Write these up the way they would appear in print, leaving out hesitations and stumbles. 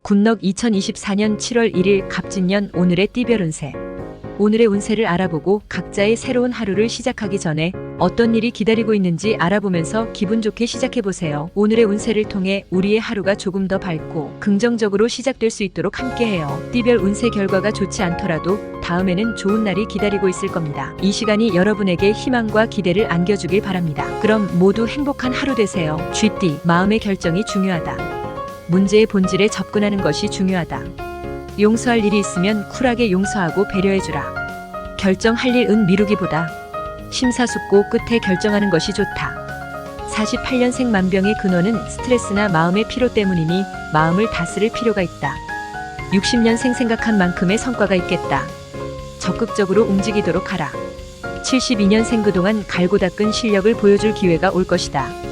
굿넉 2024년 7월 1일 갑진년 오늘의 띠별 운세. 오늘의 운세를 알아보고 각자의 새로운 하루를 시작하기 전에 어떤 일이 기다리고 있는지 알아보면서 기분 좋게 시작해보세요. 오늘의 운세를 통해 우리의 하루가 조금 더 밝고 긍정적으로 시작될 수 있도록 함께해요. 띠별 운세 결과가 좋지 않더라도 다음에는 좋은 날이 기다리고 있을 겁니다. 이 시간이 여러분에게 희망과 기대를 안겨주길 바랍니다. 그럼 모두 행복한 하루 되세요. 쥐띠, 마음의 결정이 중요하다. 문제의 본질에 접근하는 것이 중요하다. 용서할 일이 있으면 쿨하게 용서하고 배려해주라. 결정할 일은 미루기보다 심사숙고 끝에 결정하는 것이 좋다. 48년생 만병의 근원은 스트레스나 마음의 피로 때문이니 마음을 다스릴 필요가 있다. 60년생 생각한 만큼의 성과가 있겠다. 적극적으로 움직이도록 하라. 72년생 그동안 갈고 닦은 실력을 보여줄 기회가 올 것이다.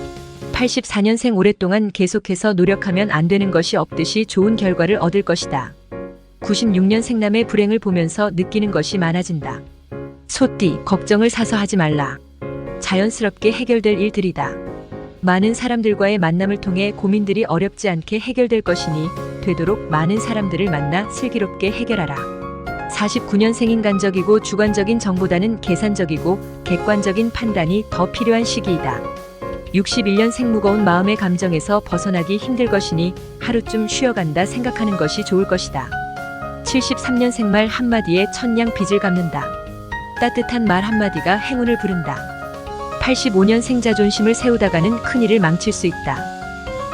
84년생 오랫동안 계속해서 노력하면 안 되는 것이 없듯이 좋은 결과를 얻을 것이다. 96년생 남의 불행을 보면서 느끼는 것이 많아진다. 소띠, 걱정을 사서 하지 말라. 자연스럽게 해결될 일들이다. 많은 사람들과의 만남을 통해 고민들이 어렵지 않게 해결될 것이니 되도록 많은 사람들을 만나 슬기롭게 해결하라. 49년생 인간적이고 주관적인 정보다는 계산적이고 객관적인 판단이 더 필요한 시기이다. 61년생 무거운 마음의 감정에서 벗어나기 힘들 것이니 하루쯤 쉬어간다 생각하는 것이 좋을 것이다. 73년생 말 한마디에 천냥 빚을 갚는다. 따뜻한 말 한마디가 행운을 부른다. 85년생 자존심을 세우다가는 큰일을 망칠 수 있다.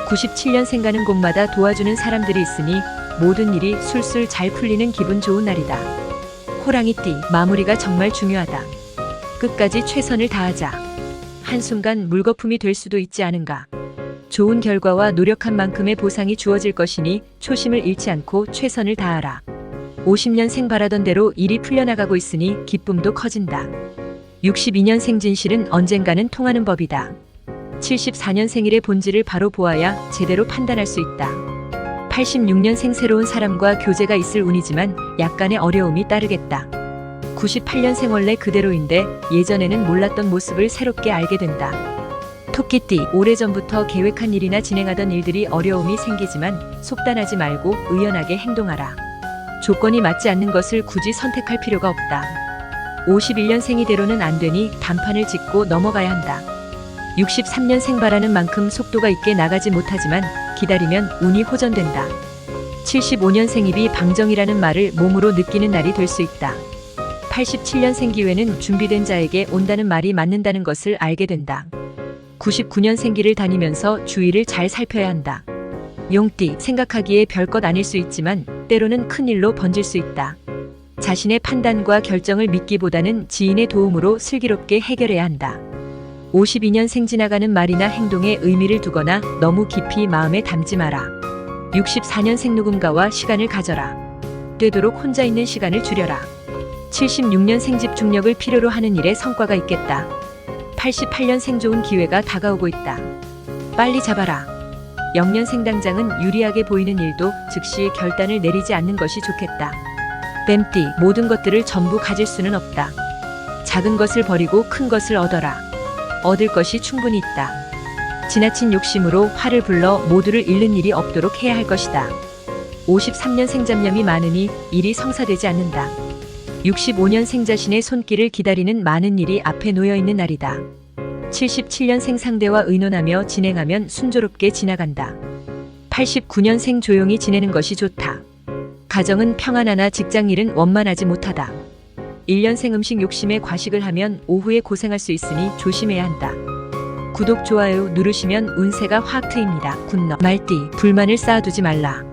97년생 가는 곳마다 도와주는 사람들이 있으니 모든 일이 술술 잘 풀리는 기분 좋은 날이다. 호랑이띠, 마무리가 정말 중요하다. 끝까지 최선을 다하자. 한순간 물거품이 될 수도 있지 않은가. 좋은 결과와 노력한 만큼의 보상이 주어질 것이니 초심을 잃지 않고 최선을 다하라. 50년생 바라던 대로 일이 풀려나가고 있으니 기쁨도 커진다. 62년생 진실은 언젠가는 통하는 법이다. 74년생일의 본질을 바로 보아야 제대로 판단할 수 있다. 86년생 새로운 사람과 교제가 있을 운이지만 약간의 어려움이 따르겠다. 98년생 원래 그대로인데 예전에는 몰랐던 모습을 새롭게 알게 된다. 토끼띠, 오래전부터 계획한 일이나 진행하던 일들이 어려움이 생기지만 속단하지 말고 의연하게 행동하라. 조건이 맞지 않는 것을 굳이 선택할 필요가 없다. 51년생이 대로는 안 되니 단판을 짓고 넘어가야 한다. 63년생 바라는 만큼 속도가 있게 나가지 못하지만 기다리면 운이 호전된다. 75년생 입이 방정이라는 말을 몸으로 느끼는 날이 될 수 있다. 87년생 기회는 준비된 자에게 온다는 말이 맞는다는 것을 알게 된다. 99년생 길을 다니면서 주위를 잘 살펴야 한다. 용띠, 생각하기에 별것 아닐 수 있지만 때로는 큰일로 번질 수 있다. 자신의 판단과 결정을 믿기보다는 지인의 도움으로 슬기롭게 해결해야 한다. 52년생 지나가는 말이나 행동에 의미를 두거나 너무 깊이 마음에 담지 마라. 64년생 누군가와 시간을 가져라. 되도록 혼자 있는 시간을 줄여라. 76년생 집중력을 필요로 하는 일에 성과가 있겠다. 88년생 좋은 기회가 다가오고 있다. 빨리 잡아라. 0년생 당장은 유리하게 보이는 일도 즉시 결단을 내리지 않는 것이 좋겠다. 뱀띠, 모든 것들을 전부 가질 수는 없다. 작은 것을 버리고 큰 것을 얻어라. 얻을 것이 충분히 있다. 지나친 욕심으로 화를 불러 모두를 잃는 일이 없도록 해야 할 것이다. 53년생 잡념이 많으니 일이 성사되지 않는다. 65년생 자신의 손길을 기다리는 많은 일이 앞에 놓여 있는 날이다. 77년생 상대와 의논하며 진행하면 순조롭게 지나간다. 89년생 조용히 지내는 것이 좋다. 가정은 평안하나 직장일은 원만하지 못하다. 1년생 음식 욕심에 과식을 하면 오후에 고생할 수 있으니 조심해야 한다. 구독, 좋아요 누르시면 운세가 확 트입니다. 굿넉. 말띠, 불만을 쌓아두지 말라.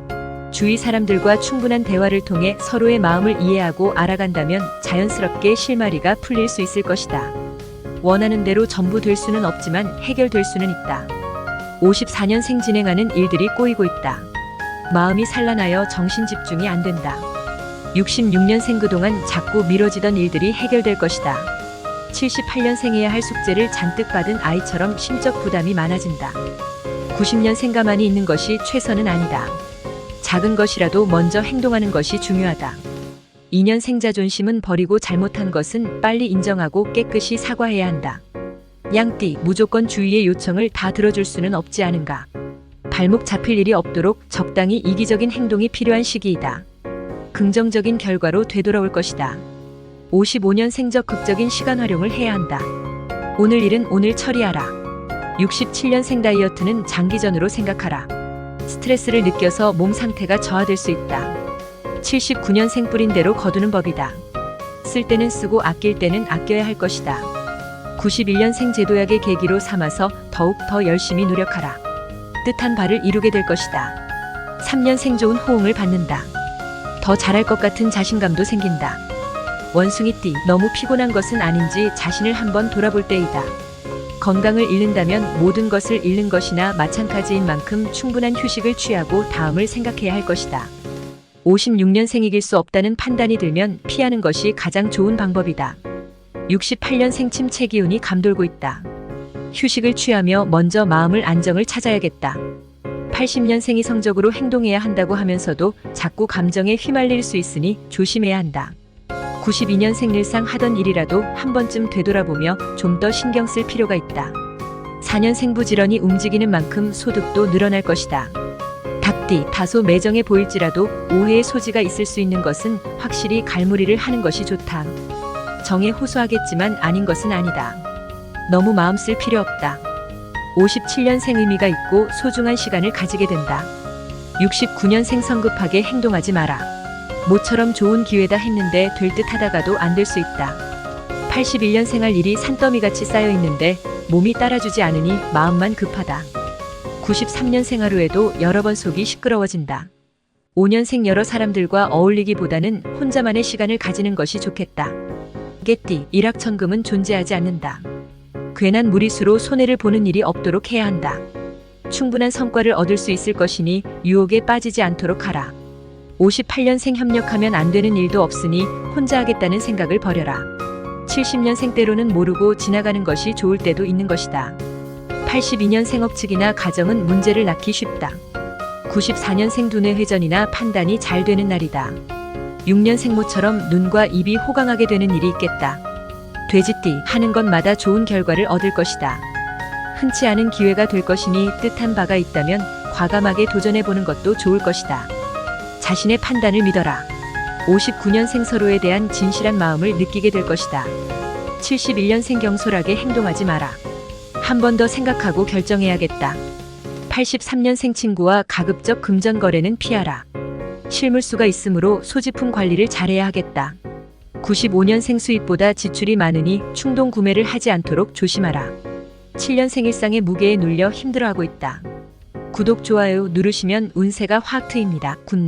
주위 사람들과 충분한 대화를 통해 서로의 마음을 이해하고 알아간다면 자연스럽게 실마리가 풀릴 수 있을 것이다. 원하는 대로 전부 될 수는 없지만 해결될 수는 있다. 54년생 진행하는 일들이 꼬이고 있다. 마음이 산란하여 정신 집중이 안 된다. 66년생 그동안 자꾸 미뤄지던 일들이 해결될 것이다. 78년생 해야 할 숙제를 잔뜩 받은 아이처럼 심적 부담이 많아진다. 90년생 가만히 있는 것이 최선은 아니다. 작은 것이라도 먼저 행동하는 것이 중요하다. 2년생 자존심은 버리고 잘못한 것은 빨리 인정하고 깨끗이 사과해야 한다. 양띠, 무조건 주위의 요청을 다 들어줄 수는 없지 않은가. 발목 잡힐 일이 없도록 적당히 이기적인 행동이 필요한 시기이다. 긍정적인 결과로 되돌아올 것이다. 55년생 적극적인 시간 활용을 해야 한다. 오늘 일은 오늘 처리하라. 67년생 다이어트는 장기전으로 생각하라. 스트레스를 느껴서 몸 상태가 저하될 수 있다. 79년생 뿌린 대로 거두는 법이다. 쓸 때는 쓰고 아낄 때는 아껴야 할 것이다. 91년생 제도약의 계기로 삼아서 더욱 더 열심히 노력하라. 뜻한 바를 이루게 될 것이다. 3년생 좋은 호응을 받는다. 더 잘할 것 같은 자신감도 생긴다. 원숭이띠, 너무 피곤한 것은 아닌지 자신을 한번 돌아볼 때이다. 건강을 잃는다면 모든 것을 잃는 것이나 마찬가지인 만큼 충분한 휴식을 취하고 다음을 생각해야 할 것이다. 56년생 이길 수 없다는 판단이 들면 피하는 것이 가장 좋은 방법이다. 68년생 침체 기운이 감돌고 있다. 휴식을 취하며 먼저 마음을 안정을 찾아야겠다. 80년생이 성적으로 행동해야 한다고 하면서도 자꾸 감정에 휘말릴 수 있으니 조심해야 한다. 92년생 늘상 하던 일이라도 한 번쯤 되돌아보며 좀 더 신경 쓸 필요가 있다. 4년생 부지런히 움직이는 만큼 소득도 늘어날 것이다. 닭띠, 다소 매정해 보일지라도 오해의 소지가 있을 수 있는 것은 확실히 갈무리를 하는 것이 좋다. 정에 호소하겠지만 아닌 것은 아니다. 너무 마음 쓸 필요 없다. 57년생 의미가 있고 소중한 시간을 가지게 된다. 69년생 성급하게 행동하지 마라. 모처럼 좋은 기회다 했는데 될 듯 하다가도 안 될 수 있다. 81년생 할 일이 산더미같이 쌓여 있는데 몸이 따라주지 않으니 마음만 급하다. 93년생 하루에도 여러 번 속이 시끄러워진다. 5년생 여러 사람들과 어울리기보다는 혼자만의 시간을 가지는 것이 좋겠다. 개띠, 일확천금은 존재하지 않는다. 괜한 무리수로 손해를 보는 일이 없도록 해야 한다. 충분한 성과를 얻을 수 있을 것이니 유혹에 빠지지 않도록 하라. 58년생 협력하면 안 되는 일도 없으니 혼자 하겠다는 생각을 버려라. 70년생 때로는 모르고 지나가는 것이 좋을 때도 있는 것이다. 82년생 업측이나 가정은 문제를 낳기 쉽다. 94년생 두뇌 회전이나 판단이 잘 되는 날이다. 6년생 모처럼 눈과 입이 호강하게 되는 일이 있겠다. 돼지띠, 하는 것마다 좋은 결과를 얻을 것이다. 흔치 않은 기회가 될 것이니 뜻한 바가 있다면 과감하게 도전해보는 것도 좋을 것이다. 자신의 판단을 믿어라. 59년생 서로에 대한 진실한 마음을 느끼게 될 것이다. 71년생 경솔하게 행동하지 마라. 한 번 더 생각하고 결정해야겠다. 83년생 친구와 가급적 금전 거래는 피하라. 실물수가 있으므로 소지품 관리를 잘해야 하겠다. 95년생 수입보다 지출이 많으니 충동 구매를 하지 않도록 조심하라. 7년생 일상의 무게에 눌려 힘들어하고 있다. 구독, 좋아요 누르시면 운세가 확 트입니다. 굿럭.